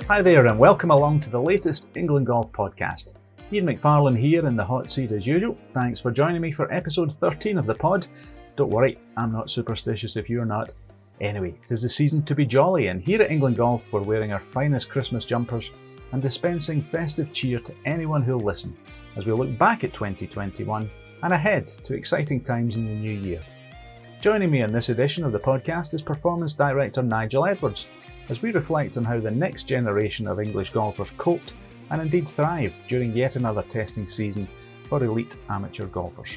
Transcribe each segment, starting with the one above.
Hi there and welcome along to the latest England Golf podcast. Ian McFarlane here in the hot seat as usual. Thanks for joining me for episode 13 of the pod. Don't worry, I'm not superstitious if you're not. Anyway, it is the season to be jolly, and here at England Golf we're wearing our finest Christmas jumpers and dispensing festive cheer to anyone who'll listen as we look back at 2021 and ahead to exciting times in the new year. Joining me in this edition of the podcast is Performance Director Nigel Edwards, as we reflect on how the next generation of English golfers coped and indeed thrived during yet another testing season for elite amateur golfers.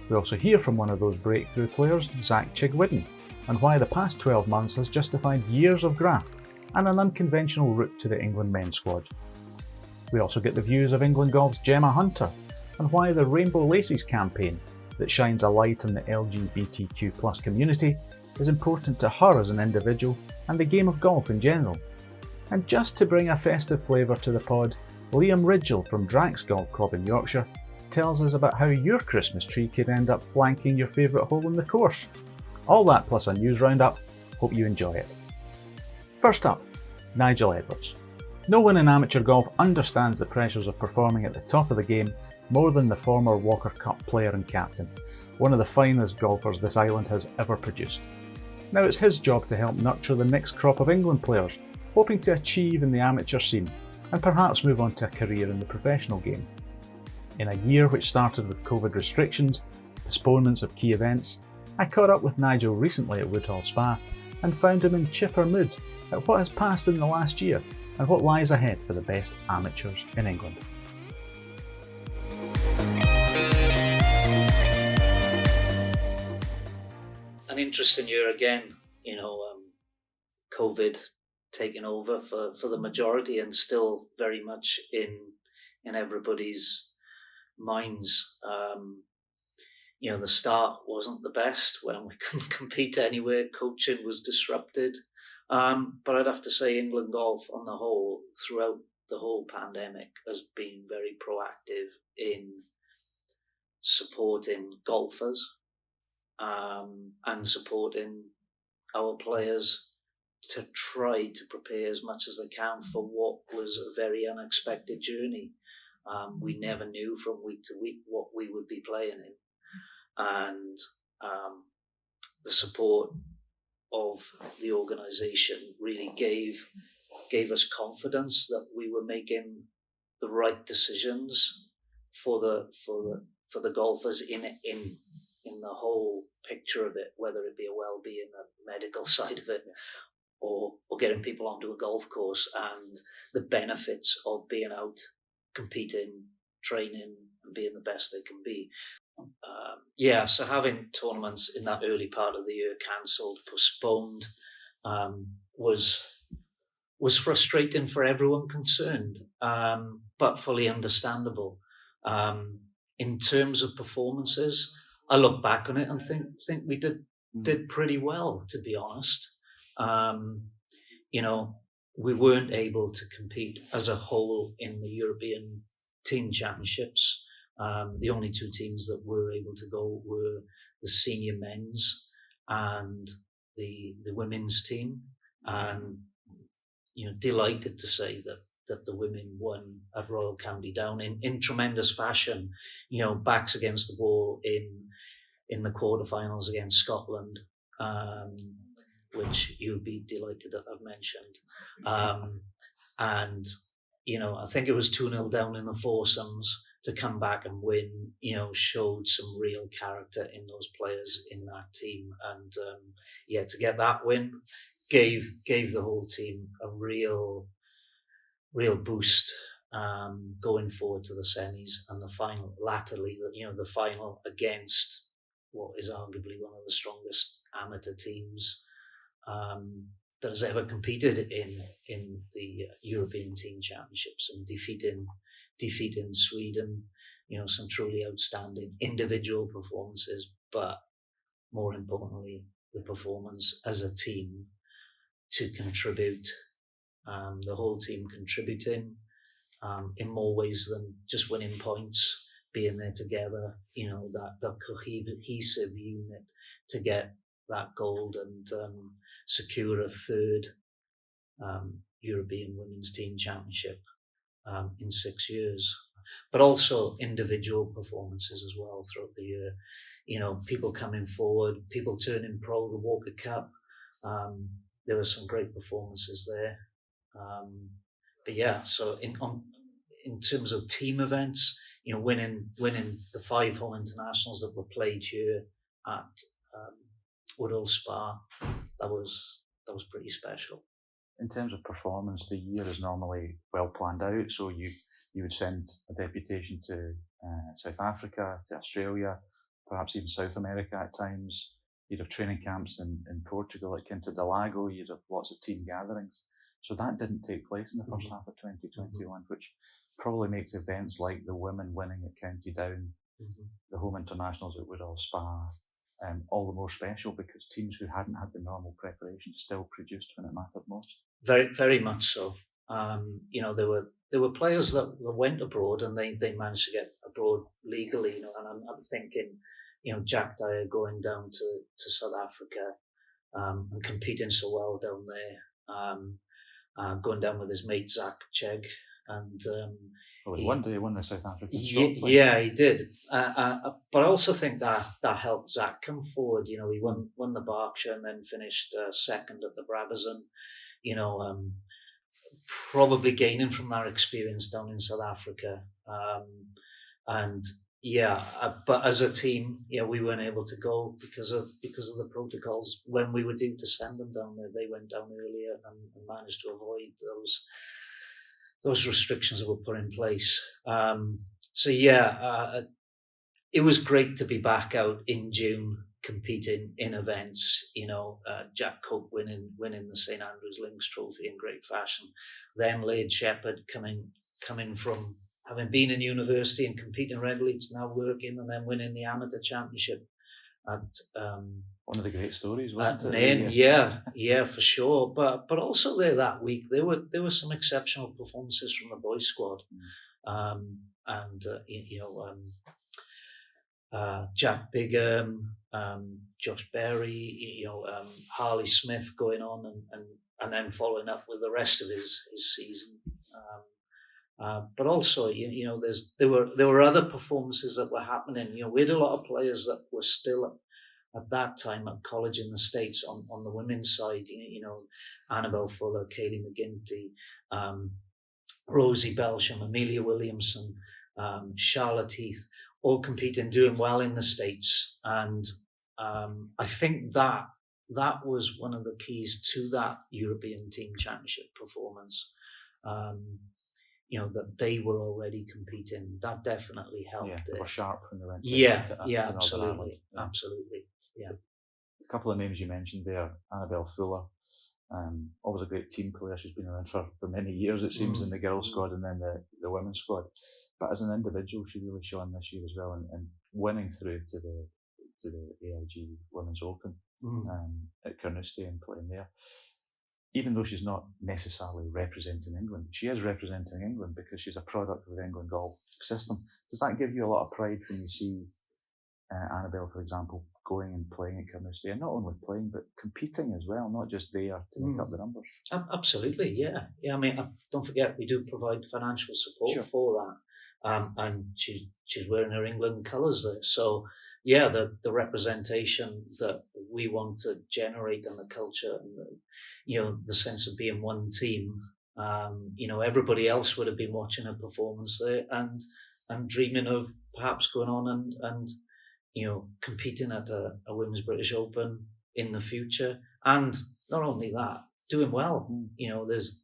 We also hear from one of those breakthrough players, Chigwidden, and why the past 12 months has justified years of graft and an unconventional route to the England men's squad. We also get the views of England Golf's Gemma Hunter and why the Rainbow Laces campaign that shines a light on the LGBTQ+ community is important to her as an individual and the game of golf in general. And just to bring a festive flavour to the pod, Ridgill from Drax Golf Club in Yorkshire tells us about how your Christmas tree could end up flanking your favourite hole in the course. All that plus a news roundup. Hope you enjoy it. First up, Nigel Edwards. No one in amateur golf understands the pressures of performing at the top of the game more than the former Walker Cup player and captain, one of the finest golfers this island has ever produced. Now it's his job to help nurture the next crop of England players, hoping to achieve in the amateur scene and perhaps move on to a career in the professional game. In a year which started with COVID restrictions, postponements of key events, I caught up with Nigel recently at Woodhall Spa and found him in chipper mood at what has passed in the last year and what lies ahead for the best amateurs in England. An interesting year again, COVID taking over for the majority and still very much in everybody's minds. The start wasn't the best when we couldn't compete anywhere. Coaching was disrupted. But I'd have to say England Golf on the whole, throughout the whole pandemic, has been very proactive in supporting golfers and supporting our players to try to prepare as much as they can for what was a very unexpected journey. We never knew from week to week what we would be playing in. And the support of the organisation really gave us confidence that we were making the right decisions for the golfers in the whole picture of it, whether it be a well-being and medical side of it, or getting people onto a golf course and the benefits of being out, competing, training, and being the best they can be. So having tournaments in that early part of the year cancelled, postponed, was frustrating for everyone concerned, but fully understandable. In terms of performances, I look back on it and think we did pretty well, to be honest. We weren't able to compete as a whole in the European team championships. The only two teams that were able to go were the senior men's and the women's team. And, delighted to say that the women won at Royal County Down in tremendous fashion, backs against the wall in the quarterfinals against Scotland, which you'll be delighted that I've mentioned. I think it was 2-0 down in the foursomes to come back and win, showed some real character in those players in that team. And to get that win gave the whole team a real boost going forward to the semis and the final, latterly, the final against what is arguably one of the strongest amateur teams that has ever competed in the European Team Championships, and defeating Sweden, some truly outstanding individual performances, but more importantly, the performance as a team to contribute, the whole team contributing in more ways than just winning points, being there together, that cohesive unit to get that gold and secure a third European Women's Team Championship in 6 years. But also individual performances as well throughout the year. People coming forward, people turning pro, the Walker Cup. There were some great performances there. But yeah, so in terms of team events, winning the 5 home internationals that were played here at Woodall Spa, that was pretty special. In terms of performance, the year is normally well planned out. So you would send a deputation to South Africa, to Australia, perhaps even South America at times. You'd have training camps in Portugal at Quinta del Lago. You'd have lots of team gatherings. So that didn't take place in the first half of 2021, which probably makes events like the women winning at County Down, the home internationals at Woodall Spa, all the more special, because teams who hadn't had the normal preparation still produced when it mattered most. Very, very much so. There were players that went abroad and they managed to get abroad legally. And I'm thinking, Jack Dyer going down to South Africa and competing so well down there, going down with his mate Zach Cheg. And he won the South African. Yeah, he did. But I also think that helped Zach come forward. He won the Berkshire and then finished second at the Brabazon. Probably gaining from that experience down in South Africa. But as a team, we weren't able to go because of the protocols. When we were due to send them down there, they went down earlier and managed to avoid those restrictions that were put in place. It was great to be back out in June competing in events. Jack Cope winning the St Andrews Links Trophy in great fashion. Then Lade Shepherd coming from having been in university and competing regularly to now working and then winning the amateur championship at one of the great stories, wasn't it? Nain, yeah, for sure. But also there that week there were some exceptional performances from the boys squad, Jack Bigham, Josh Berry, Harley Smith going on and then following up with the rest of his season. But also, there were other performances that were happening. We had a lot of players that were still at that time at college in the States on the women's side. Annabelle Fuller, Kaylee McGinty, Rosie Belsham, Amelia Williamson, Charlotte Heath, all competing, doing well in the States. And I think that was one of the keys to that European Team Championship performance. That they were already competing. That definitely helped. Yeah, they were sharp when they went to absolutely. Absolutely. Yeah. A couple of names you mentioned there, Annabelle Fuller, always a great team player. She's been around for many years, it seems, in the girls' squad and then the women's squad. But as an individual, she really shone this year as well, and winning through to the AIG Women's Open at Carnoustie and playing there. Even though she's not necessarily representing England, she is representing England because she's a product of the England golf system. Does that give you a lot of pride when you see Annabelle, for example, going and playing at Carnoustie, and not only playing but competing as well, not just there to make up the numbers? Absolutely, yeah. I mean, don't forget we do provide financial support for that, and she's wearing her England colours there. So yeah, the representation that we want to generate and the culture and the sense of being one team. Everybody else would have been watching a performance there and dreaming of perhaps going on and competing at a Women's British Open in the future. And not only that, doing well. There's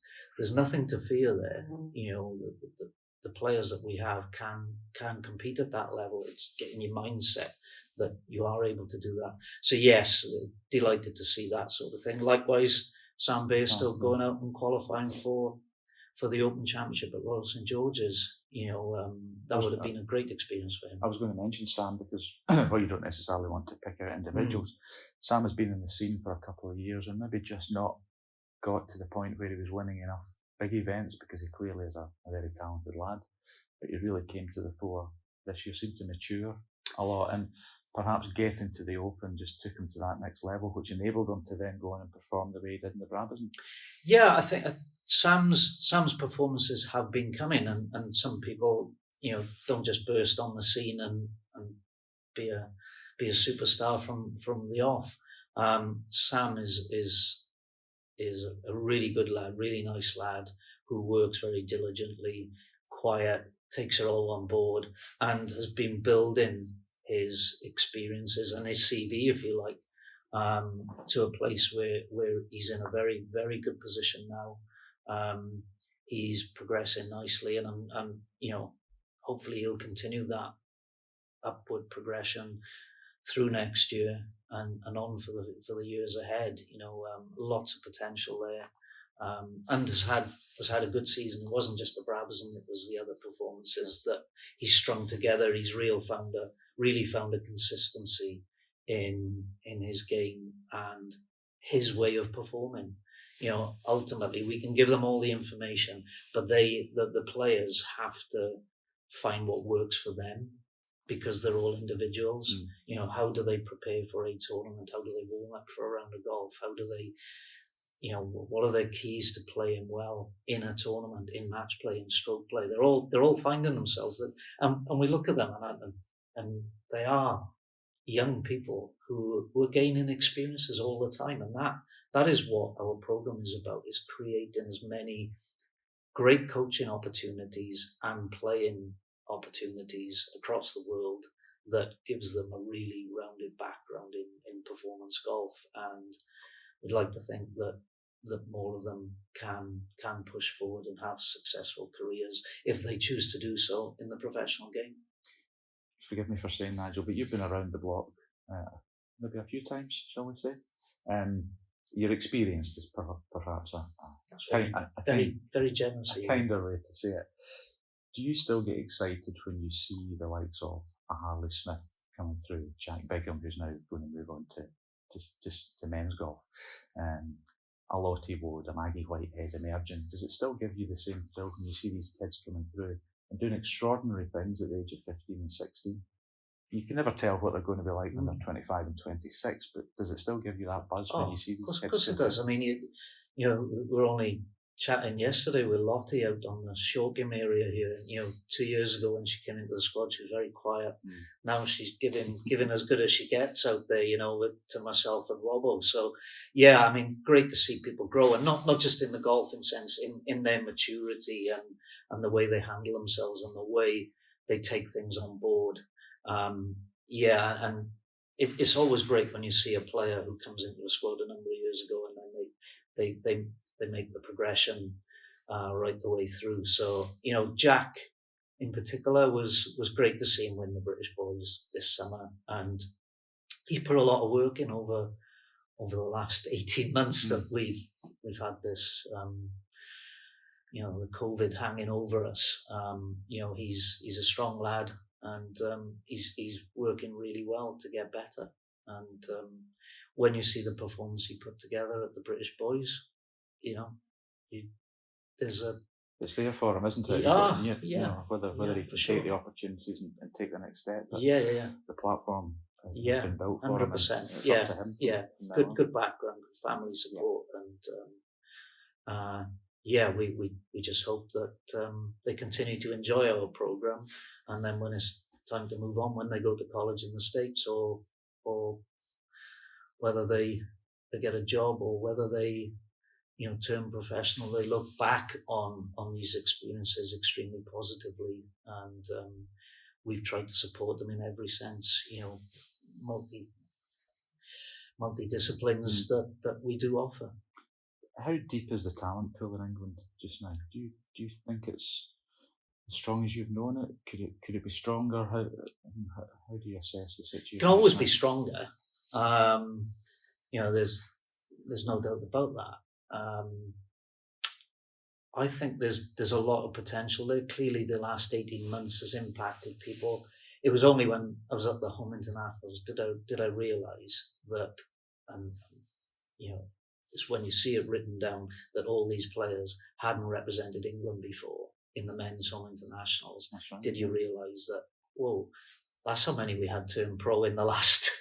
nothing to fear there. The players that we have can compete at that level. It's getting your mindset that you are able to do that. So yes, delighted to see that sort of thing. Likewise, Sam Bairstow going out and qualifying for the Open Championship at Royal St George's. That would have been a great experience for him. I was going to mention Sam because, well, you don't necessarily want to pick out individuals. Sam has been in the scene for a couple of years and maybe just not got to the point where he was winning enough big events, because he clearly is a very talented lad. But he really came to the fore this year, seemed to mature a lot. And perhaps getting to the Open just took him to that next level, which enabled him to then go on and perform the way he did in the Brabazon? Yeah, I think Sam's performances have been coming, and some people, don't just burst on the scene and be a superstar from the off. Sam is a really good lad, really nice lad who works very diligently, quiet, takes it all on board, and has been building his experiences and his CV, if you like, to a place where he's in a very, very good position now. He's progressing nicely, and hopefully he'll continue that upward progression through next year and on for the years ahead. Lots of potential there, and has had a good season. It wasn't just the Brabazon; it was the other performances that he strung together. He's really found a consistency in his game and his way of performing. Ultimately we can give them all the information, but the players have to find what works for them, because they're all individuals. How do they prepare for a tournament? How do they warm up for a round of golf? How do they, what are their keys to playing well in a tournament, in match play, in stroke play? They're all finding themselves that, and we look at them and they are young people who are gaining experiences all the time, and that is what our program is about: is creating as many great coaching opportunities and playing opportunities across the world that gives them a really rounded background in performance golf. And we'd like to think that more of them can push forward and have successful careers if they choose to do so in the professional game. Forgive me for saying, Nigel, but you've been around the block maybe a few times, shall we say? Your experience is perhaps very generous. A kinder way to say it. Do you still get excited when you see the likes of a Harley Smith coming through, Jack Bigham, who's now going to move on to men's golf, a Lottie Wood, a Maggie Whitehead emerging? Does it still give you the same thrill when you see these kids coming through and doing extraordinary things at the age of 15 and 16? You can never tell what they're going to be like when they're 25 and 26, but does it still give you that buzz when you see these kids? Of course it does. I mean, we're only chatting yesterday with Lottie out on the short game area here. 2 years ago when she came into the squad, she was very quiet. Now she's giving as good as she gets out there, to myself and Robbo. So, yeah, I mean, great to see people grow, and not just in the golfing sense, in their maturity and the way they handle themselves and the way they take things on board. And it's always great when you see a player who comes into a squad a number of years ago and then they make the progression right the way through. So, Jack in particular was great to see him win the British Boys this summer, and he put a lot of work in over the last 18 months that we've had this the COVID hanging over us. He's a strong lad, and he's working really well to get better. And when you see the performance he put together at the British Boys, it's there for him, isn't it? Whether he can take the opportunities and take the next step. The platform has been built for 100%. him. Up to him. Yeah, good background, good family support, and we just hope that they continue to enjoy our program, and then when it's time to move on, when they go to college in the States, or whether they get a job or whether they turn professional, they look back on these experiences extremely positively, and we've tried to support them in every sense, multi-disciplines that we do offer. How deep is the talent pool in England just now? Do you think it's as strong as you've known it? Could it be stronger? How do you assess the situation? It can always be stronger. There's no doubt about that. I think there's a lot of potential there. Clearly, the last 18 months has impacted people. It was only when I was at the Home Internationals did I realise that, it's when you see it written down that all these players hadn't represented England before in the men's Home Internationals. That's right. Did you realise that, whoa, that's how many we had turn pro in the last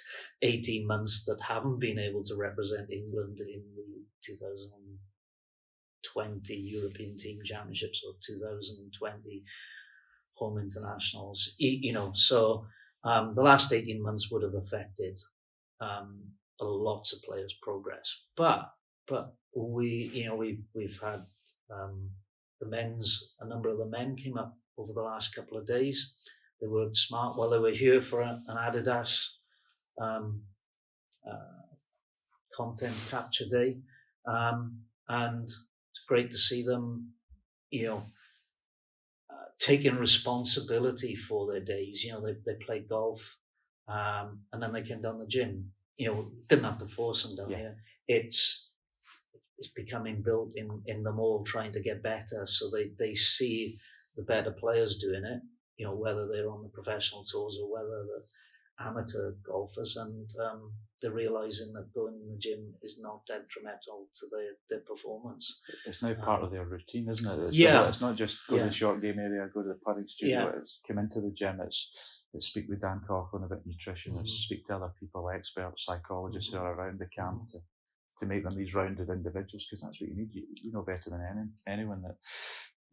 18 months that haven't been able to represent England in the 2020 European Team Championships or 2020 home internationals. So the last 18 months would have affected lots of players' progress. But we've had the men's. A number of the men came up over the last couple of days. They worked smart while they were here for an Adidas content capture day, and it's great to see them, taking responsibility for their days. They played golf, and then they came down the gym. Didn't have to force them down here. It's becoming built in them all, trying to get better. So they see the better players doing it, whether they're on the professional tours or whether they're amateur golfers, and they're realising that going in the gym is not detrimental to their performance. It's now part of their routine, isn't it? It's not just go to the short game area, go to the putting studio. It's come into the gym. It's speak with Dan Coughlin about nutrition. It's speak to other people, experts, psychologists who are around the camp to make them these rounded individuals, because that's what you need. You know better than anyone that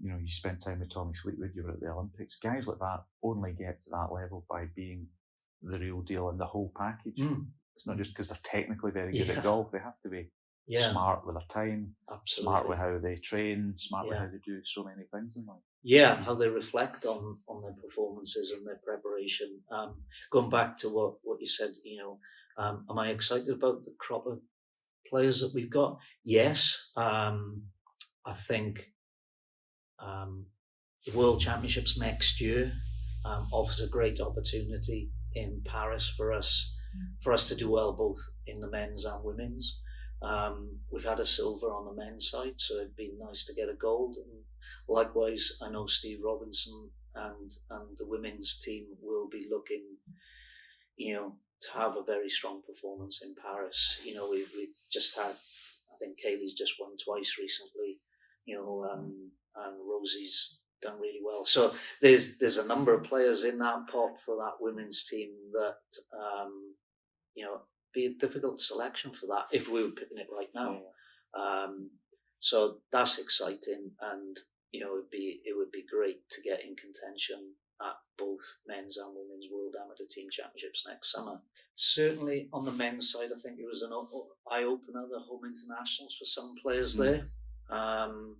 you spend time with Tommy Fleetwood. You were at the Olympics. Guys like that only get to that level by being the real deal and the whole package. It's not just because they're technically very good at golf. They have to be smart with their time, smart with how they train, smart with how they do so many things in life. Yeah, how they reflect on their performances and their preparation. Going back to what you said, am I excited about the crop of players that we've got? Yes. I think the World Championships next year offers a great opportunity in Paris for us to do well both in the men's and women's. We've had a silver on the men's side, so it'd be nice to get a gold. And likewise, I know Steve Robinson and the women's team will be looking, to have a very strong performance in Paris. We just had, I think Kaylee's just won twice recently, and Rosie's done really well. So there's a number of players in that pot for that women's team that be a difficult selection for that if we were picking it right now. So that's exciting, and it would be great to get in contention at both men's and women's World Amateur Team Championships next summer. Certainly on the men's side, I think it was an eye opener, the home internationals for some players there. And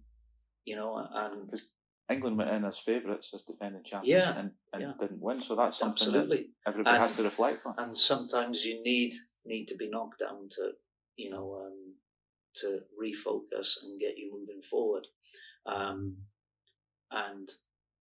England went in as favourites, as defending champions, and didn't win. So that's something that everybody has to reflect on. And sometimes you need to be knocked down to, to refocus and get you moving forward. And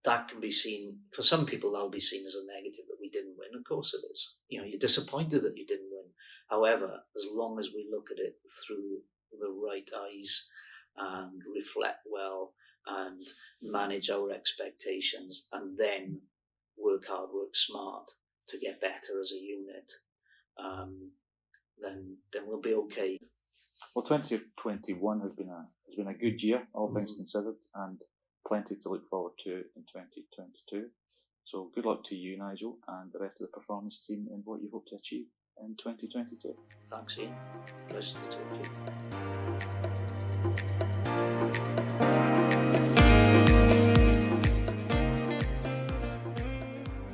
that can be seen, for some people, that'll be seen as a negative that we didn't win. Of course it is. You're disappointed that you didn't win. However, as long as we look at it through the right eyes and reflect well and manage our expectations and then work hard, work smart to get better as a unit, then we'll be okay. Well, 2021 has been a good year, all things considered, and plenty to look forward to in 2022. So good luck to you, Nigel, and the rest of the performance team in what you hope to achieve in 2022. Thanks, Ian. Pleasure to talk to you.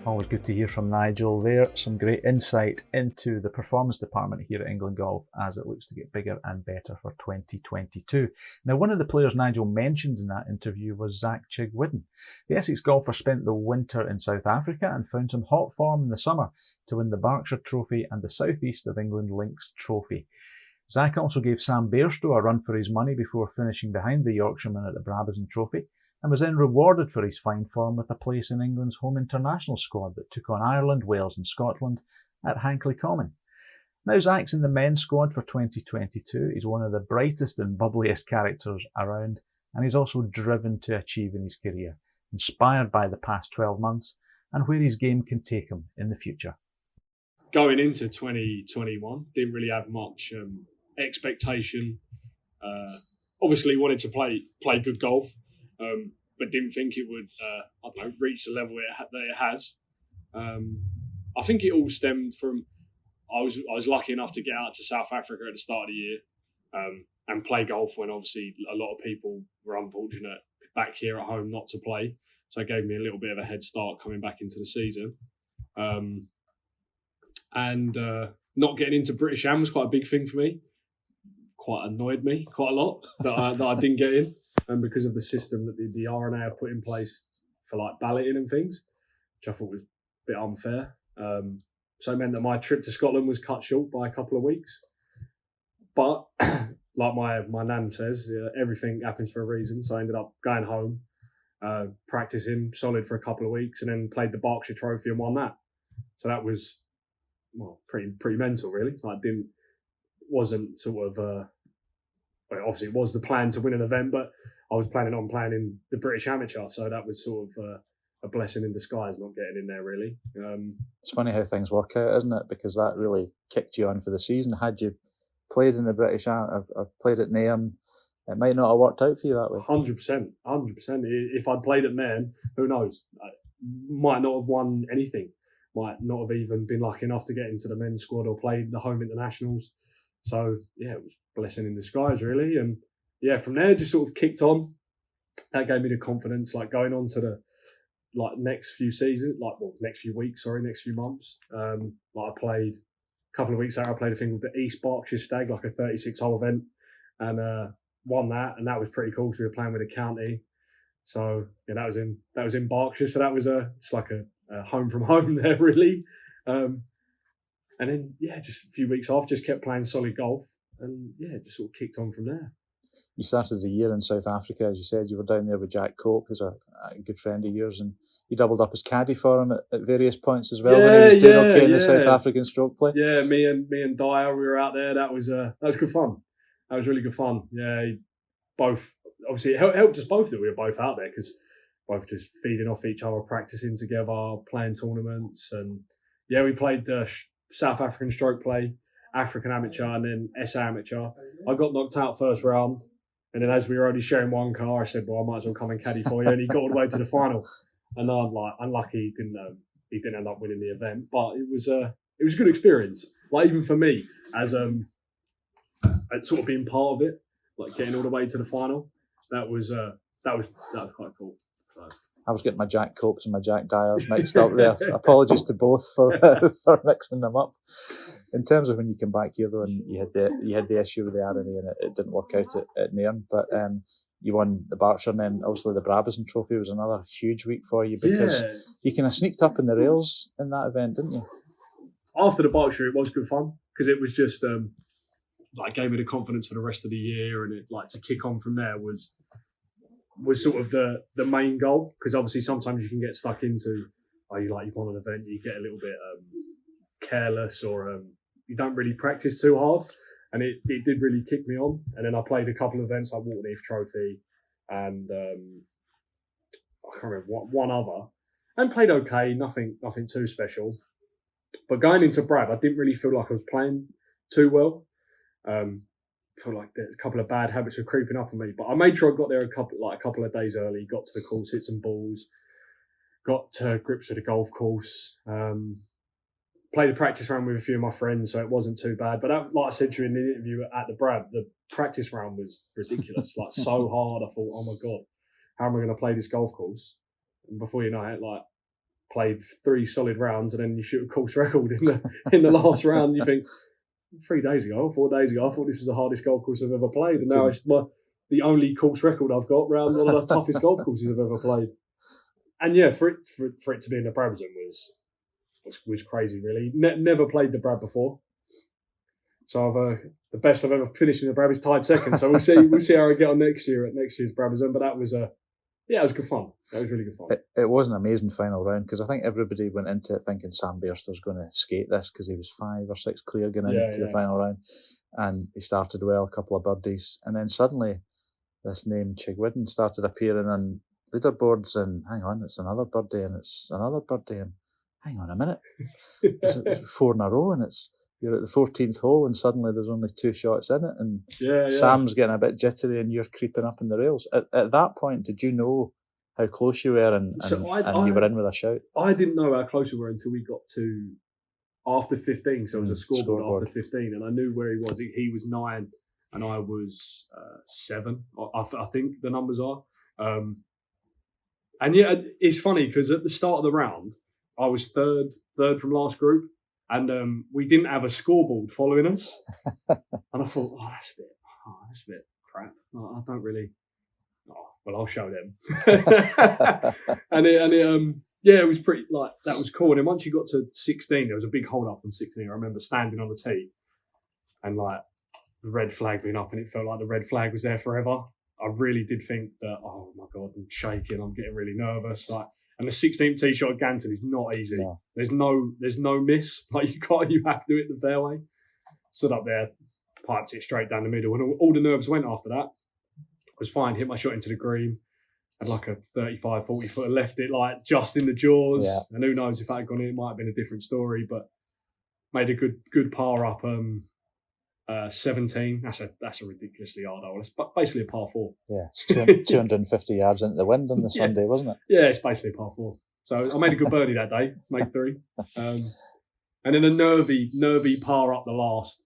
Always good to hear from Nigel there. Some great insight into the performance department here at England Golf as it looks to get bigger and better for 2022. Now, one of the players Nigel mentioned in that interview was Zach Chigwidden. The Essex golfer spent the winter in South Africa and found some hot form in the summer to win the Berkshire Trophy and the South East of England Links Trophy. Zach also gave Sam Bairstow a run for his money before finishing behind the Yorkshireman at the Brabazon Trophy, and was then rewarded for his fine form with a place in England's home international squad that took on Ireland, Wales and Scotland at Hankley Common. Now Zach's in the men's squad for 2022. He's one of the brightest and bubbliest characters around, and he's also driven to achieve in his career, inspired by the past 12 months and where his game can take him in the future. Going into 2021, didn't really have much expectation. Obviously wanted to play good golf, but didn't think it would reach the level that it has. I I think it all stemmed from I was lucky enough to get out to South Africa at the start of the year and play golf when obviously a lot of people were unfortunate back here at home not to play. So it gave me a little bit of a head start coming back into the season. And not getting into British Am was quite a big thing for me. Quite annoyed me quite a lot that I didn't get in, and because of the system that the RNA have put in place for like balloting and things, which I thought was a bit unfair. So it meant that my trip to Scotland was cut short by a couple of weeks. But like my nan says, everything happens for a reason. So I ended up going home, practicing solid for a couple of weeks, and then played the Berkshire Trophy and won that. So that was pretty mental, really. Like wasn't sort of well, obviously it was the plan to win an event, but I was planning on playing in the British Amateur, so that was sort of a blessing in disguise not getting in there, really. It's funny how things work out, isn't it? Because that really kicked you on for the season. Had you played in the British Amateur, played at Nairn, it might not have worked out for you that way. 100%. If I'd played at Nairn, who knows? I might not have won anything. Might not have even been lucky enough to get into the men's squad or played the home internationals. So yeah, it was a blessing in disguise, really. And yeah, from there just sort of kicked on. That gave me the confidence, like going on to the next few months. Like I played a couple of weeks later, I played a thing called the East Berkshire Stag, like a 36-hole event, and won that, and that was pretty cool because we were playing with a county. So yeah, that was in Berkshire. So that was it's like a home from home there, really. And then, yeah, just a few weeks off, just kept playing solid golf, and yeah, just sort of kicked on from there. You started the year in South Africa, as you said. You were down there with Jack Cope, who's a good friend of yours, and you doubled up as caddy for him at various points as well when he was doing okay in the South African stroke play. Yeah, me and Dyer, we were out there. That was good fun. That was really good fun. Yeah, both obviously it helped us both that we were both out there because both just feeding off each other, practicing together, playing tournaments, and yeah, we played the South African stroke play, African amateur, and then SA amateur. I got knocked out first round, and then as we were already sharing one car, I said, "Well, I might as well come and caddy for you." And he got all the way to the final, and I'm like unlucky he didn't end up winning the event, but it was a good experience. Like even for me, as sort of being part of it, like getting all the way to the final, that was quite cool. So. I was getting my Jack Copes and my Jack Dyers mixed up there. Apologies to both for mixing them up. In terms of when you came back here, though, and you had the issue with the RNA and it didn't work out at Nairn, but you won the Berkshire, and then obviously the Brabazon Trophy was another huge week for you because you kind of sneaked up in the rails in that event, didn't you? After the Berkshire, it was good fun because it was just like gave me the confidence for the rest of the year, and it like to kick on from there was sort of the main goal, because obviously sometimes you can get stuck into you've won an event, you get a little bit careless, or you don't really practice too hard, and it did really kick me on. And then I played a couple of events like Waterneath Trophy and I can't remember one other, and played okay, nothing too special. But going into Brab, I didn't really feel like I was playing too well. Felt like there's a couple of bad habits were creeping up on me, but I made sure I got there a couple of days early, got to the course, hit some balls, got to grips with the golf course, played a practice round with a few of my friends, so it wasn't too bad. But that, like I said to you in the interview at the Brab, the practice round was ridiculous, like so hard. I thought, oh my God, how am I going to play this golf course? And before you know it, like played 3 solid rounds, and then you shoot a course record in the last round. You think, 4 days ago, I thought this was the hardest golf course I've ever played, and now it's the only course record I've got round one of the toughest golf courses I've ever played. And yeah, for it to be in the Brabazon was crazy, really. Never played the Brab before, so the best I've ever finished in the Brab is tied second. So we'll see how I get on next year at next year's Brabazon. But that was it was good fun. That was really good fun. It was an amazing final round, because I think everybody went into it thinking Sam Bairstow's going to skate this because he was 5 or 6 clear going into the final round, and he started well, a couple of birdies, and then suddenly this name Chigwidden started appearing on leaderboards, and hang on, it's another birdie, and it's another birdie, and hang on a minute, it's 4 in a row, and you're at the 14th hole, and suddenly there's only 2 shots in it, and Sam's getting a bit jittery, and you're creeping up in the rails. At that point, did you know how close you were, and you were in with a shout? I didn't know how close we were until we got to after 15, so it was a scoreboard scoreboard. after 15, and I knew where he was. He was 9, and I was 7. I think the numbers are. And yeah, it's funny because at the start of the round, I was third from last group, and we didn't have a scoreboard following us. And I thought, that's a bit crap. I don't really. Oh, well, I'll show them. and it was pretty that was cool. And then once you got to 16, there was a big hold up on 16. I remember standing on the tee and the red flag being up, and it felt like the red flag was there forever. I really did think that, oh my God, I'm shaking, I'm getting really nervous. And the 16th tee shot at Ganton is not easy. No. There's no miss. You have to do it the fairway. Stood up there, piped it straight down the middle, and all the nerves went after that. I was fine, hit my shot into the green, had a 35, 40 footer, left it just in the jaws. Yeah. And who knows if that had gone in, it might have been a different story, but made a good par up 17. That's a ridiculously hard hole. It's basically a par 4. Yeah, it's 250 yards into the wind on the Sunday, wasn't it? Yeah, it's basically a par 4. So I made a good birdie that day, made 3. And then a nervy par up the last.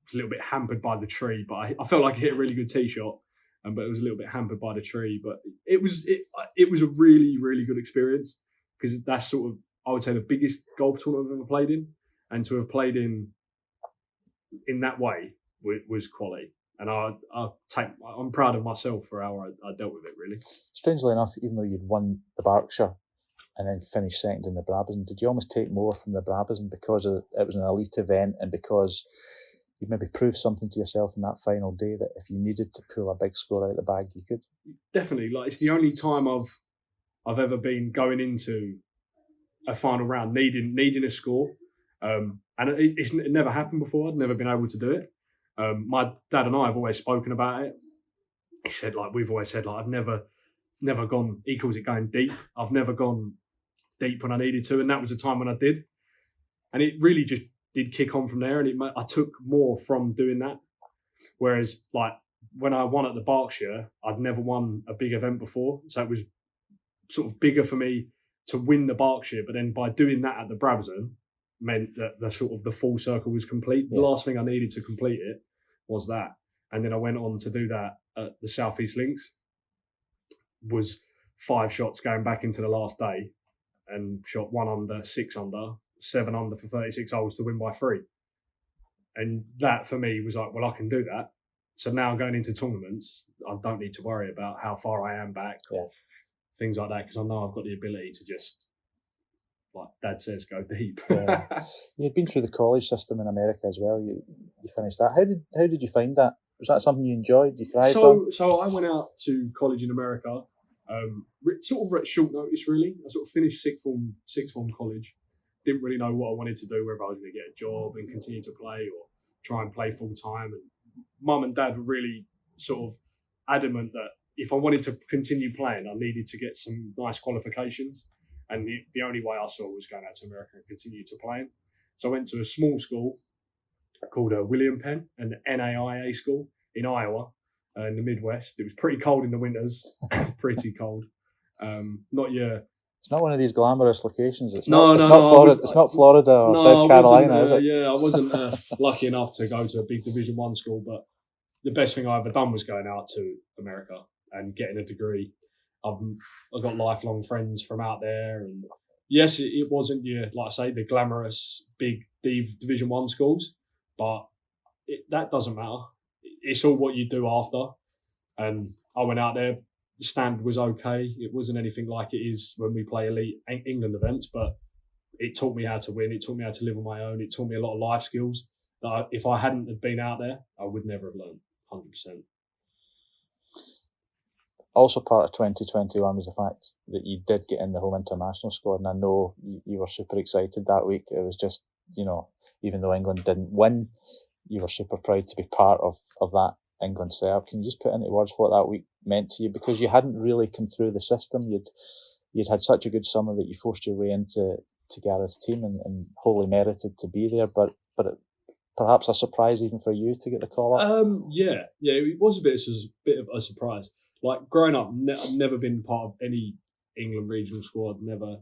It's a little bit hampered by the tree, but I felt like I hit a really good tee shot, but it was a little bit hampered by the tree. But it was a really, really good experience, because that's sort of, I would say, the biggest golf tournament I've ever played in, and to have played in that way was quality. And I'm proud of myself for how I dealt with it, really. Strangely enough, even though you'd won the Berkshire and then finished second in the Brabazon, did you almost take more from the Brabazon because it was an elite event, and because you maybe proved something to yourself in that final day that if you needed to pull a big score out of the bag, you could? Definitely. It's the only time I've ever been going into a final round needing a score. And it's never happened before. I'd never been able to do it. My dad and I have always spoken about it. He said, we've always said, I've never gone, he calls it going deep. I've never gone deep when I needed to. And that was the time when I did. And it really just did kick on from there. And I took more from doing that. Whereas when I won at the Berkshire, I'd never won a big event before. So it was sort of bigger for me to win the Berkshire. But then by doing that at the Brabazon, meant that the full circle was complete. Yeah. The last thing I needed to complete it was that. And then I went on to do that at the South East Links. Was 5 shots going back into the last day, and shot 1 under, 6 under, 7 under for 36 holes to win by 3. And that for me was well, I can do that. So now going into tournaments, I don't need to worry about how far I am back or things like that, because I know I've got the ability to just, like Dad says, go deep. Yeah. You'd been through the college system in America as well. You finished that. How did you find that? Was that something you enjoyed? You thrived on? So I went out to college in America, sort of at short notice, really. I sort of finished sixth form college. Didn't really know what I wanted to do, whether I was going to get a job and continue to play or try and play full time. And Mum and Dad were really sort of adamant that if I wanted to continue playing, I needed to get some nice qualifications. And the only way I saw was going out to America and continue to play. So I went to a small school called William Penn, an NAIA school in Iowa, in the Midwest. It was pretty cold in the winters, pretty cold. It's not one of these glamorous locations. It's not Florida or South Carolina, is it? Yeah, I wasn't lucky enough to go to a big Division 1 school, but the best thing I ever done was going out to America and getting a degree. I've got lifelong friends from out there, and yes, it wasn't the glamorous big Division 1 schools, but that doesn't matter. It's all what you do after. And I went out there. The standard was okay. It wasn't anything like it is when we play elite England events, but it taught me how to win. It taught me how to live on my own. It taught me a lot of life skills that if I hadn't have been out there, I would never have learned 100%. Also part of 2021 was the fact that you did get in the home international squad, and I know you were super excited that week. It was just, even though England didn't win, you were super proud to be part of that England setup. Can you just put into words what that week meant to you? Because you hadn't really come through the system. You'd had such a good summer that you forced your way into Gareth's team and wholly merited to be there, but perhaps a surprise even for you to get the call up. Yeah, it was a bit of a surprise. Like growing up, I've never been part of any England regional squad. Never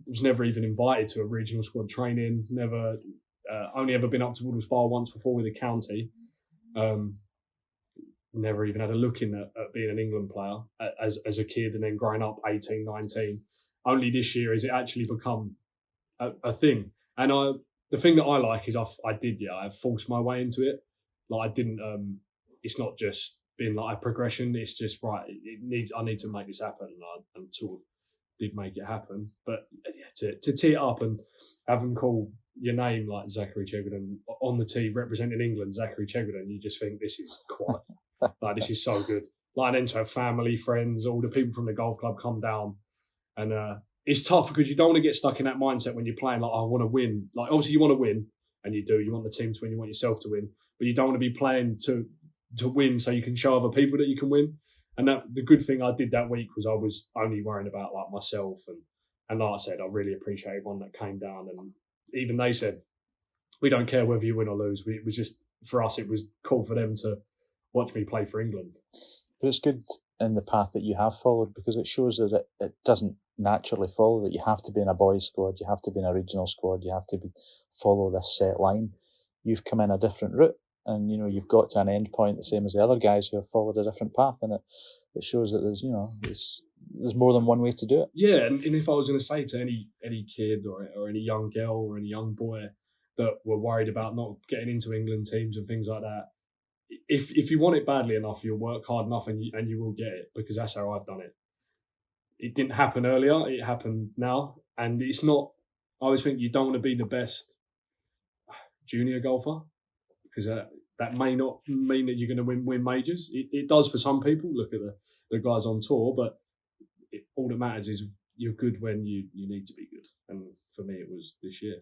was never even invited to a regional squad training. Never, only ever been up to Woodall Spa once before with the county. Never even had a look in at being an England player as a kid, and then growing up 18, 19. Only this year has it actually become a thing. And the thing that I like is I forced my way into it. Like I didn't. It's not just being like a progression. It's just right. I need to make this happen, and sort of did make it happen. But yeah, to tee it up and have them call your name like Zachary Chegwidden on the tee representing England, Zachary Chegwidden, you just think this is quite like this is so good. Like, and then to have family, friends, all the people from the golf club come down, and it's tough because you don't want to get stuck in that mindset when you're playing. Like, I want to win. Like, obviously you want to win, and you do. You want the team to win. You want yourself to win, but you don't want to be playing to win so you can show other people that you can win. And that the good thing I did that week was I was only worrying about like myself, and like I said, I really appreciate everyone that came down, and even they said, we don't care whether you win or lose. It was just, for us, it was cool for them to watch me play for England. But it's good in the path that you have followed, because it shows that it doesn't naturally follow that you have to be in a boys' squad, you have to be in a regional squad, you have to follow this set line. You've come in a different route, and you've got to an end point the same as the other guys who have followed a different path, and it shows that there's more than one way to do it. Yeah, and if I was going to say to any kid or any young girl or any young boy that were worried about not getting into England teams and things like that, if you want it badly enough, you'll work hard enough and you will get it, because that's how I've done it. It didn't happen earlier, it happened now, and it's not. I always think you don't want to be the best junior golfer, because that may not mean that you're going to win majors. It does for some people. Look at the guys on tour, but all that matters is you're good when you need to be good. And for me, it was this year.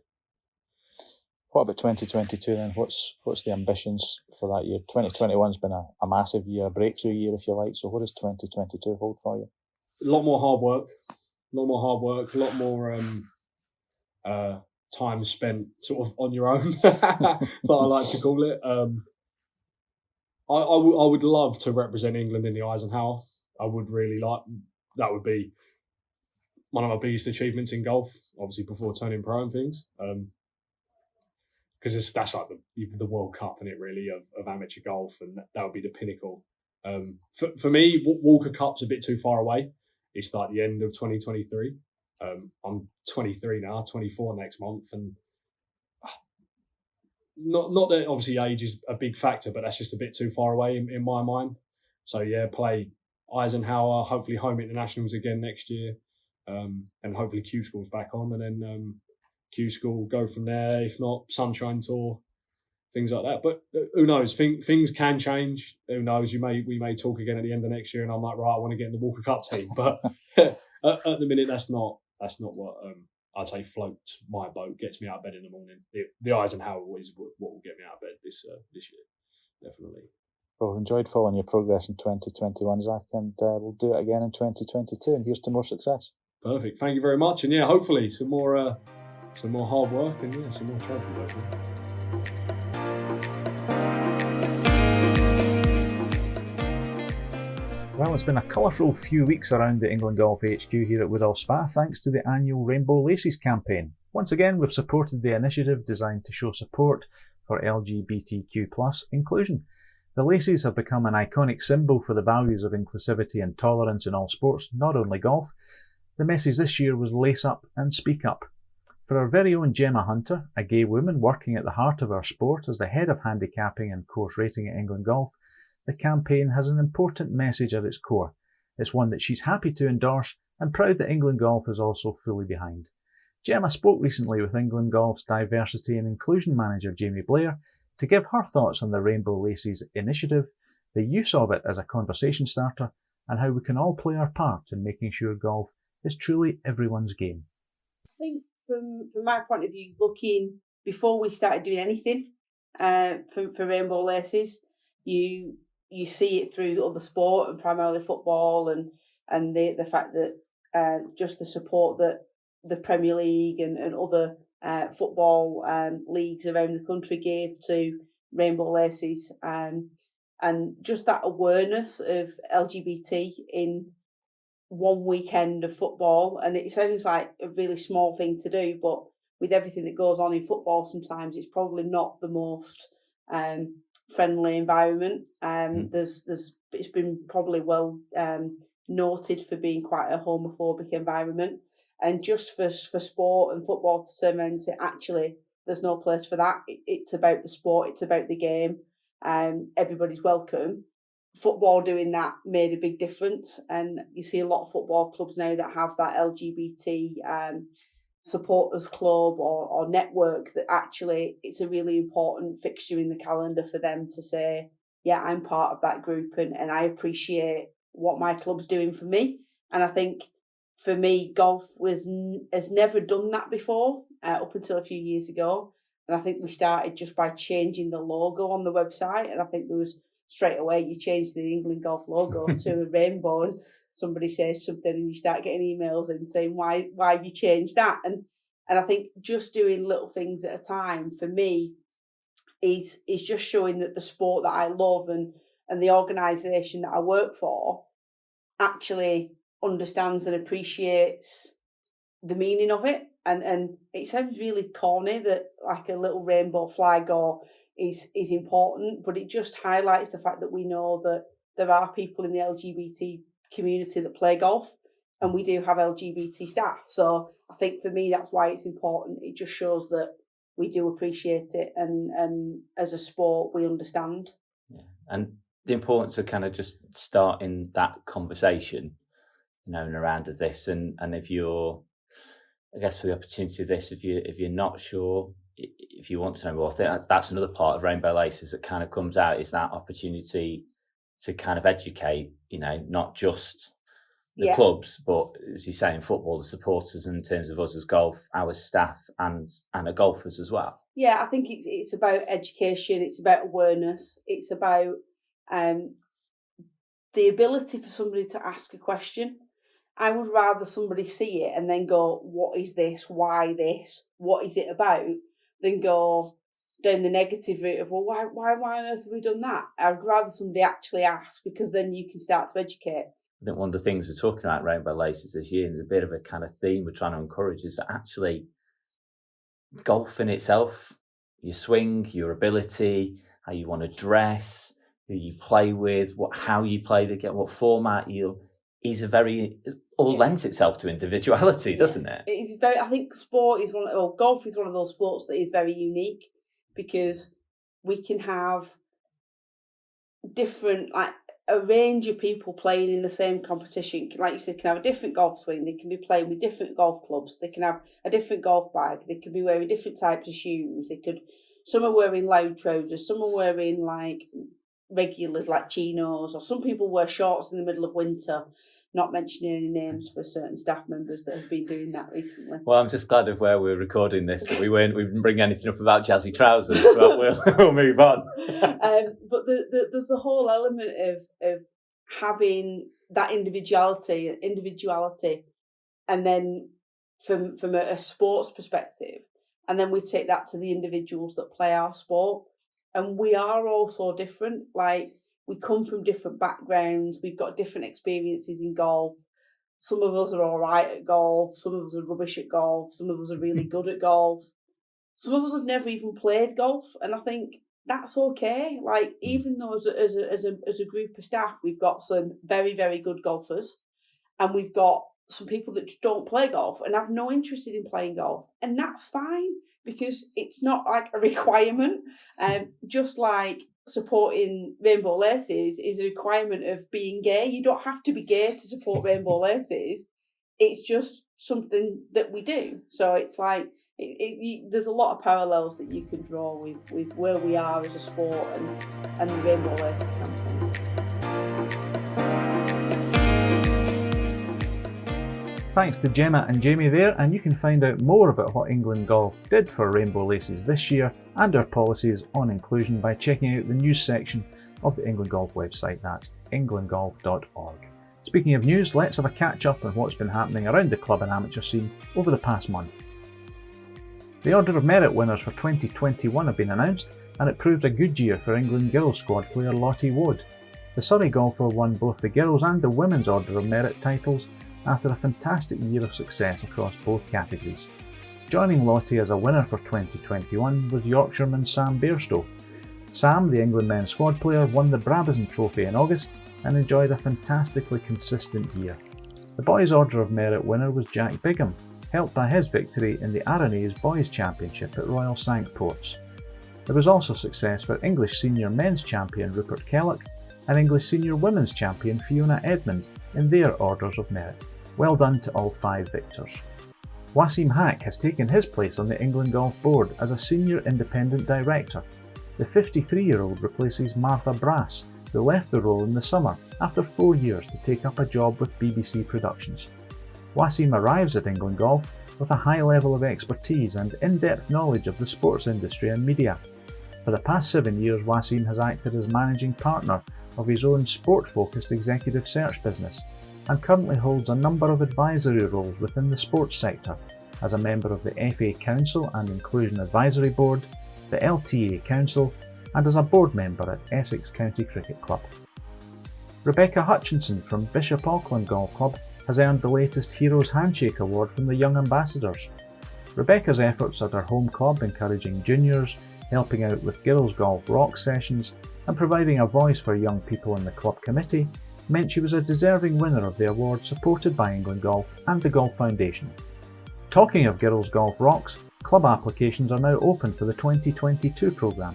What about 2022 then? What's the ambitions for that year? 2021's been a massive year, a breakthrough year, if you like. So what does 2022 hold for you? A lot more hard work, a lot more time spent sort of on your own, that I like to call it. I would love to represent England in the Eisenhower. I would really like. That would be one of my biggest achievements in golf, obviously before turning pro and things. Because that's like the World Cup, and it really of amateur golf, and that would be the pinnacle. For me, Walker Cup's a bit too far away. It's like the end of 2023. I'm 23 now, 24 next month, and not that obviously age is a big factor, but that's just a bit too far away in my mind. So yeah, play Eisenhower, hopefully home internationals again next year, and hopefully Q School's back on, and then Q School go from there. If not, Sunshine Tour, things like that. But who knows? Things can change. Who knows? We may talk again at the end of next year, and I'm like, right, I want to get in the Walker Cup team. But at the minute, that's not what I'd say floats my boat, gets me out of bed in the morning. The Eisenhower is what will get me out of bed this year, definitely. Well, I've enjoyed following your progress in 2021, Zach, and we'll do it again in 2022. And here's to more success. Perfect. Thank you very much. And yeah, hopefully some more hard work and some more trophies, hopefully. Well, it's been a colourful few weeks around the England Golf HQ here at Woodall Spa, thanks to the annual Rainbow Laces campaign. Once again, we've supported the initiative designed to show support for LGBTQ+ inclusion. The laces have become an iconic symbol for the values of inclusivity and tolerance in all sports, not only golf. The message this year was lace up and speak up. For our very own Gemma Hunter, a gay woman working at the heart of our sport as the head of handicapping and course rating at England Golf, the campaign has an important message at its core. It's one that she's happy to endorse and proud that England Golf is also fully behind. Gemma spoke recently with England Golf's Diversity and Inclusion Manager Jamie Blair to give her thoughts on the Rainbow Laces initiative, the use of it as a conversation starter, and how we can all play our part in making sure golf is truly everyone's game. I think from my point of view, looking before we started doing anything for Rainbow Laces, you see it through other sport and primarily football, and the fact that just the support that the Premier League and other football leagues around the country gave to Rainbow Laces, and just that awareness of LGBT in one weekend of football, and it sounds like a really small thing to do, but with everything that goes on in football, sometimes it's probably not the most friendly environment. It's been probably well noted for being quite a homophobic environment, and just for sport and football to turn around and say, actually, there's no place for that. It's about the sport. It's about the game. Everybody's welcome. Football doing that made a big difference, and you see a lot of football clubs now that have that LGBT supporters club or network, that actually it's a really important fixture in the calendar for them to say, yeah, I'm part of that group, and I appreciate what my club's doing for me. And I think for me, golf has never done that before, up until a few years ago. And I think we started just by changing the logo on the website, and I think there was straight away you change the England Golf logo to a rainbow, and somebody says something and you start getting emails in saying why have you changed that. And I think just doing little things at a time for me is just showing that the sport that I love and the organisation that I work for actually understands and appreciates the meaning of it. And it sounds really corny that like a little rainbow flag or is important, but it just highlights the fact that we know that there are people in the LGBT community that play golf, and we do have LGBT staff. So I think for me that's why it's important. It just shows that we do appreciate it, and as a sport we understand. Yeah. And the importance of kind of just starting that conversation, you know, around this, and if you're, I guess, for the opportunity of this, if you're not sure, if you want to know more, I think that's another part of Rainbow Laces that kind of comes out, is that opportunity to kind of educate, you know, not just the clubs, but as you say in football, the supporters, and in terms of us as golf, our staff and our golfers as well. Yeah, I think it's about education, it's about awareness, it's about the ability for somebody to ask a question. I would rather somebody see it and then go, what is this? Why this? What is it about? Than go down the negative route of, well, why on earth have we done that? I'd rather somebody actually ask, because then you can start to educate. I think one of the things we're talking about Rainbow Laces this year, and there's a bit of a kind of theme we're trying to encourage, is that actually golf in itself, your swing, your ability, how you want to dress, who you play with, how you play the game, what format lends itself to individuality, doesn't it? It is very. I think golf is one of those sports that is very unique, because we can have different, like a range of people playing in the same competition. Like you said, can have a different golf swing. They can be playing with different golf clubs. They can have a different golf bag. They could be wearing different types of shoes. Some are wearing loud trousers. Some are wearing like regulars, like chinos, or some people wear shorts in the middle of winter. Not mentioning any names for certain staff members that have been doing that recently. Well, I'm just glad of where we're recording this that we didn't bring anything up about jazzy trousers, but we'll move on. But there's the whole element of having that individuality, and then from a sports perspective, and then we take that to the individuals that play our sport, and we are all so different. Like, we come from different backgrounds. We've got different experiences in golf. Some of us are all right at golf. Some of us are rubbish at golf. Some of us are really good at golf. Some of us have never even played golf, and I think that's okay. Like, even though as a group of staff, we've got some very, very good golfers, and we've got some people that just don't play golf and have no interest in playing golf, and that's fine, because it's not like a requirement. Just like supporting Rainbow Laces is a requirement of being gay. You don't have to be gay to support Rainbow Laces. It's just something that we do. So it's like there's a lot of parallels that you can draw with where we are as a sport and the Rainbow Laces campaign. Thanks to Gemma and Jamie there, and you can find out more about what England Golf did for Rainbow Laces this year and our policies on inclusion by checking out the news section of the England Golf website. That's englandgolf.org. Speaking of news, let's have a catch up on what's been happening around the club and amateur scene over the past month. The Order of Merit winners for 2021 have been announced, and it proved a good year for England girls squad player Lottie Wood. The Surrey golfer won both the girls' and the women's Order of Merit titles after a fantastic year of success across both categories. Joining Lottie as a winner for 2021 was Yorkshireman Sam Bairstow. Sam, the England men's squad player, won the Brabazon Trophy in August and enjoyed a fantastically consistent year. The boys' Order of Merit winner was Jack Bigham, helped by his victory in the R&A's Boys' Championship at Royal Cinque Ports. There was also success for English senior men's champion Rupert Kellock and English senior women's champion Fiona Edmund in their Orders of Merit. Well done to all 5 victors. Wasim Haq has taken his place on the England Golf Board as a senior independent director. The 53-year-old replaces Martha Brass, who left the role in the summer after 4 years to take up a job with BBC Productions. Wasim arrives at England Golf with a high level of expertise and in-depth knowledge of the sports industry and media. For the past 7 years, Wasim has acted as managing partner of his own sport-focused executive search business and currently holds a number of advisory roles within the sports sector as a member of the FA Council and Inclusion Advisory Board, the LTA Council, and as a board member at Essex County Cricket Club. Rebecca Hutchinson from Bishop Auckland Golf Club has earned the latest Heroes Handshake Award from the Young Ambassadors. Rebecca's efforts at her home club encouraging juniors, helping out with girls' golf rock sessions, and providing a voice for young people in the club committee meant she was a deserving winner of the award supported by England Golf and the Golf Foundation. Talking of girls' golf rocks, club applications are now open for the 2022 programme.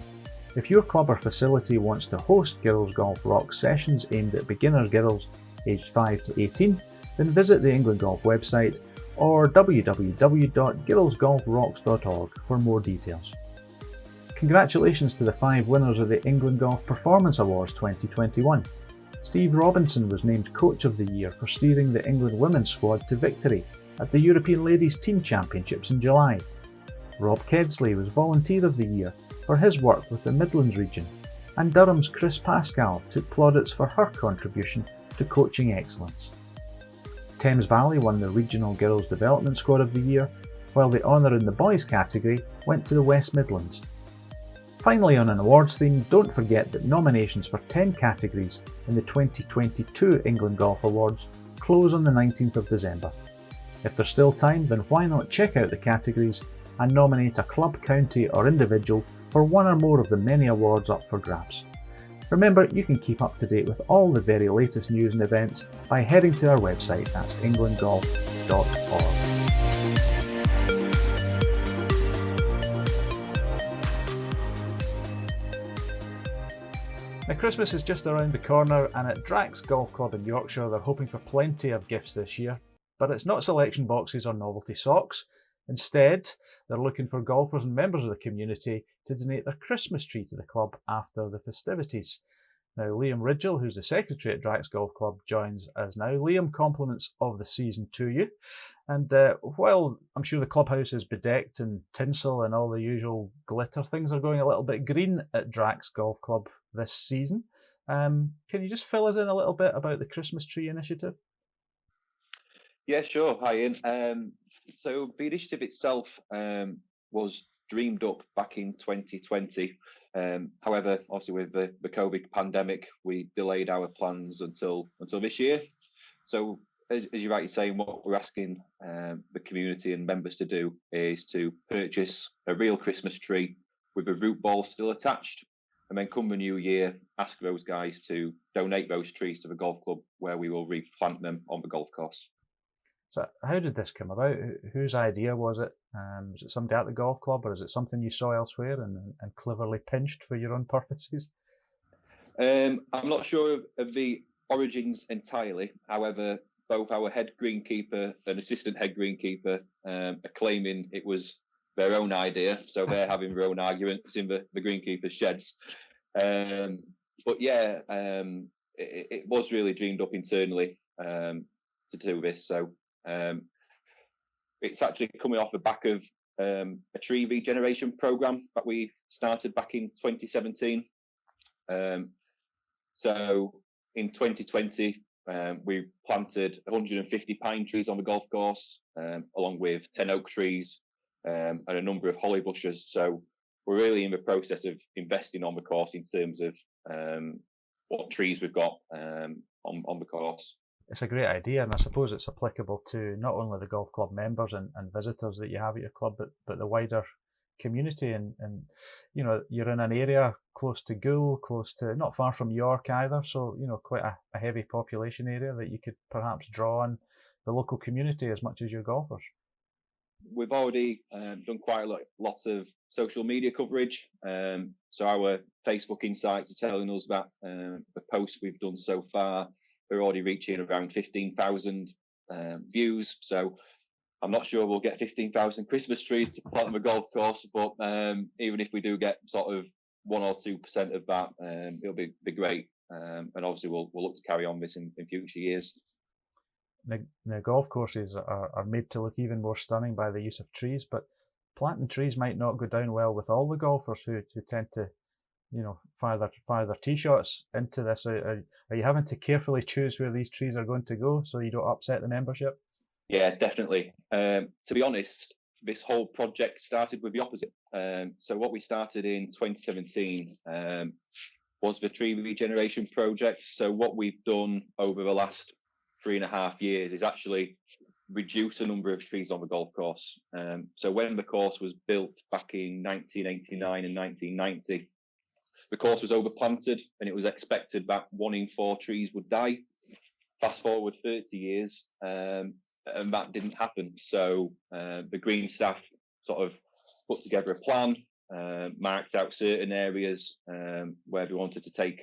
If your club or facility wants to host girls' golf rock sessions aimed at beginner girls aged 5 to 18, then visit the England Golf website or www.girlsgolfrocks.org for more details. Congratulations to the 5 winners of the England Golf Performance Awards 2021. Steve Robinson was named Coach of the Year for steering the England women's squad to victory at the European Ladies Team Championships in July. Rob Kedsley was Volunteer of the Year for his work with the Midlands region, and Durham's Chris Pascal took plaudits for her contribution to coaching excellence. Thames Valley won the Regional Girls Development Squad of the Year, while the honour in the boys category went to the West Midlands. Finally, on an awards theme, don't forget that nominations for 10 categories in the 2022 England Golf Awards close on the 19th of December. If there's still time, then why not check out the categories and nominate a club, county or individual for one or more of the many awards up for grabs. Remember, you can keep up to date with all the very latest news and events by heading to our website, that's englandgolf.org. Now, Christmas is just around the corner, and at Drax Golf Club in Yorkshire they're hoping for plenty of gifts this year. But it's not selection boxes or novelty socks. Instead, they're looking for golfers and members of the community to donate their Christmas tree to the club after the festivities. Now, Liam Ridgill, who's the secretary at Drax Golf Club, joins us now. Liam, compliments of the season to you. And while I'm sure the clubhouse is bedecked in tinsel and all the usual glitter, things are going a little bit green at Drax Golf Club this season. Can you just fill us in a little bit about the Christmas tree initiative? Yeah, sure. Hi, Ian. So the initiative itself was dreamed up back in 2020. However, obviously with the COVID pandemic, we delayed our plans until this year. So as you're rightly saying, what we're asking the community and members to do is to purchase a real Christmas tree with a root ball still attached. And then come the new year, ask those guys to donate those trees to the golf club where we will replant them on the golf course. So how did this come about? Whose idea was it? Was it somebody at the golf club, or is it something you saw elsewhere and cleverly pinched for your own purposes? I'm not sure of the origins entirely. However, both our head greenkeeper and assistant head greenkeeper are claiming it was their own idea, so they're having their own arguments in the greenkeeper's sheds. But yeah, it was really dreamed up internally to do this. So it's actually coming off the back of a tree regeneration program that we started back in 2017. So in 2020, we planted 150 pine trees on the golf course, along with 10 oak trees and a number of holly bushes. So we're really in the process of investing on the course in terms of what trees we've got on the course. It's a great idea, and I suppose it's applicable to not only the golf club members and visitors that you have at your club, but the wider community. And you know, you're in an area close to Goole, close to not far from York either, so you know, quite a heavy population area that you could perhaps draw on the local community as much as your golfers. We've already done quite a lot of social media coverage. So our Facebook insights are telling us that the posts we've done so far, we're already reaching around 15,000 views. So I'm not sure we'll get 15,000 Christmas trees to plant on the golf course, but even if we do get sort of 1 or 2% of that, it'll be great. And obviously we'll look to carry on this in future years. The golf courses are made to look even more stunning by the use of trees, but planting trees might not go down well with all the golfers who tend to, you know, fire their tee shots into this. Are you having to carefully choose where these trees are going to go so you don't upset the membership? Yeah, definitely. To be honest, this whole project started with the opposite. So what we started in 2017 was the tree regeneration project. So what we've done over the last 3.5 years is actually reduce the number of trees on the golf course. So when the course was built back in 1989 and 1990, the course was overplanted and it was expected that 1 in 4 trees would die. Fast forward 30 years, and that didn't happen. So the green staff sort of put together a plan, marked out certain areas where we wanted to take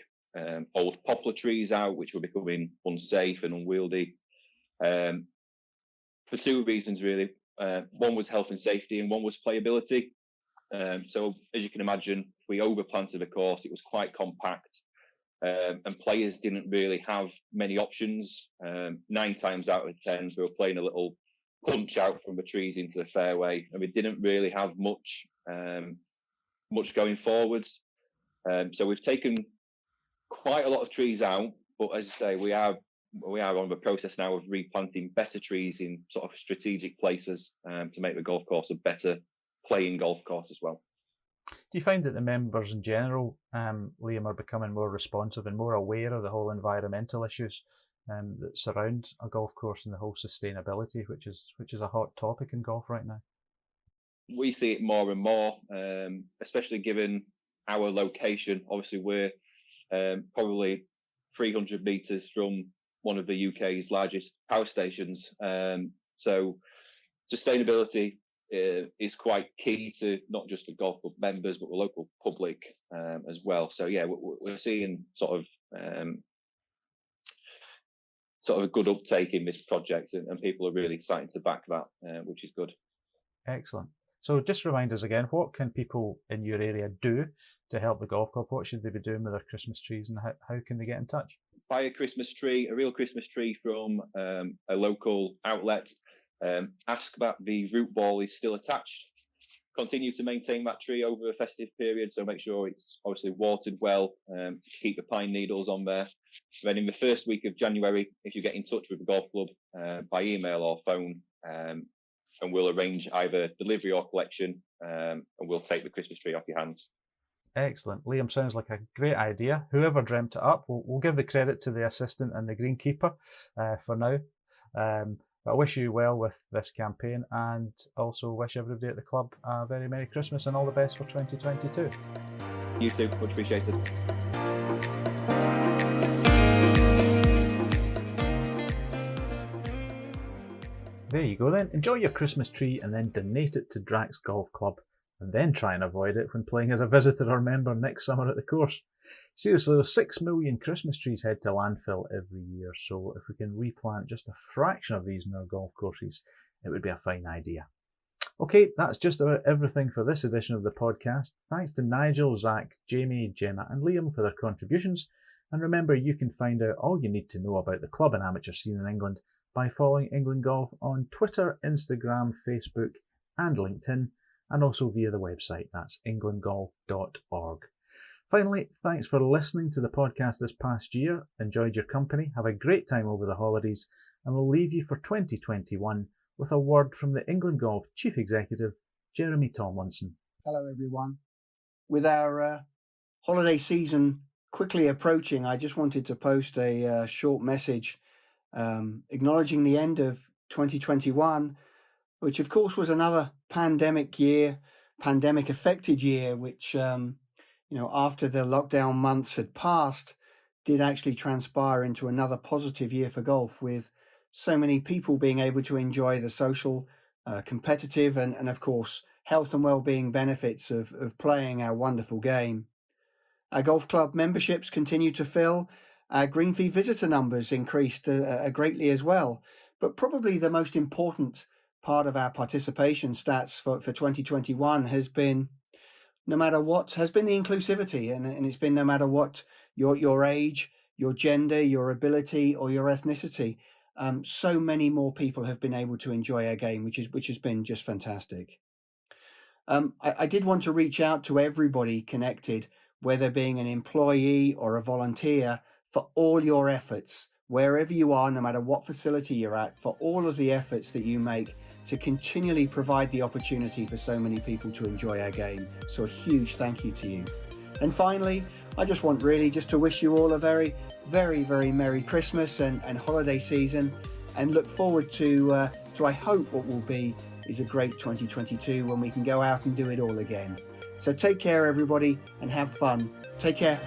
old poplar trees out, which were becoming unsafe and unwieldy. For 2 reasons, really. One was health and safety, and one was playability. So, as you can imagine, we overplanted the course. It was quite compact, and players didn't really have many options. 9 times out of 10, we were playing a little punch out from the trees into the fairway, and we didn't really have much going forwards. So we've taken quite a lot of trees out, but as I say, we are on the process now of replanting better trees in sort of strategic places to make the golf course a better playing golf course as well. Do you find that the members in general, Liam, are becoming more responsive and more aware of the whole environmental issues that surround a golf course and the whole sustainability, which is a hot topic in golf right now? We see it more and more, especially given our location. Obviously, we're probably 300 metres from one of the UK's largest power stations. So sustainability is quite key to not just the golf club members, but the local public as well. So yeah, we're seeing sort of a good uptake in this project, and people are really starting to back that, which is good. Excellent. So just remind us again, what can people in your area do to help the golf club? What should they be doing with their Christmas trees, and how can they get in touch? Buy a real Christmas tree from a local outlet. Ask that the root ball is still attached. Continue to maintain that tree over the festive period, so make sure it's obviously watered well to keep the pine needles on there. Then in the first week of January, if you get in touch with the golf club by email or phone, and we'll arrange either delivery or collection, and we'll take the Christmas tree off your hands. Excellent. Liam, sounds like a great idea. Whoever dreamt it up, we'll give the credit to the assistant and the greenkeeper for now. I wish you well with this campaign, and also wish everybody at the club a very Merry Christmas and all the best for 2022. You too, much appreciated. There you go then. Enjoy your Christmas tree and then donate it to Drax Golf Club, and then try and avoid it when playing as a visitor or member next summer at the course. Seriously, those 6 million Christmas trees head to landfill every year, so if we can replant just a fraction of these in our golf courses, it would be a fine idea. Okay, that's just about everything for this edition of the podcast. Thanks to Nigel, Zach, Jamie, Gemma and Liam for their contributions, and remember you can find out all you need to know about the club and amateur scene in England by following England Golf on Twitter, Instagram, Facebook and LinkedIn, and also via the website, that's englandgolf.org. Finally, thanks for listening to the podcast this past year. Enjoyed your company, have a great time over the holidays, and we'll leave you for 2021 with a word from the England Golf Chief Executive, Jeremy Tomlinson. Hello everyone. With our holiday season quickly approaching, I just wanted to post a short message acknowledging the end of 2021, which of course was another pandemic affected year, which, after the lockdown months had passed, did actually transpire into another positive year for golf, with so many people being able to enjoy the social, competitive and of course health and well-being benefits of playing our wonderful game. Our golf club memberships continue to fill. Our green fee visitor numbers increased greatly as well. But probably the most important part of our participation stats for 2021 has been, no matter what, has been the inclusivity. And it's been no matter what your age, your gender, your ability or your ethnicity. So many more people have been able to enjoy our game, which has been just fantastic. I did want to reach out to everybody connected, whether being an employee or a volunteer, for all your efforts, wherever you are, no matter what facility you're at, for all of the efforts that you make to continually provide the opportunity for so many people to enjoy our game. So a huge thank you to you. And finally, I just want really just to wish you all a very, very, very Merry Christmas and holiday season, and look forward to I hope what will be is a great 2022 when we can go out and do it all again. So take care, everybody, and have fun. Take care.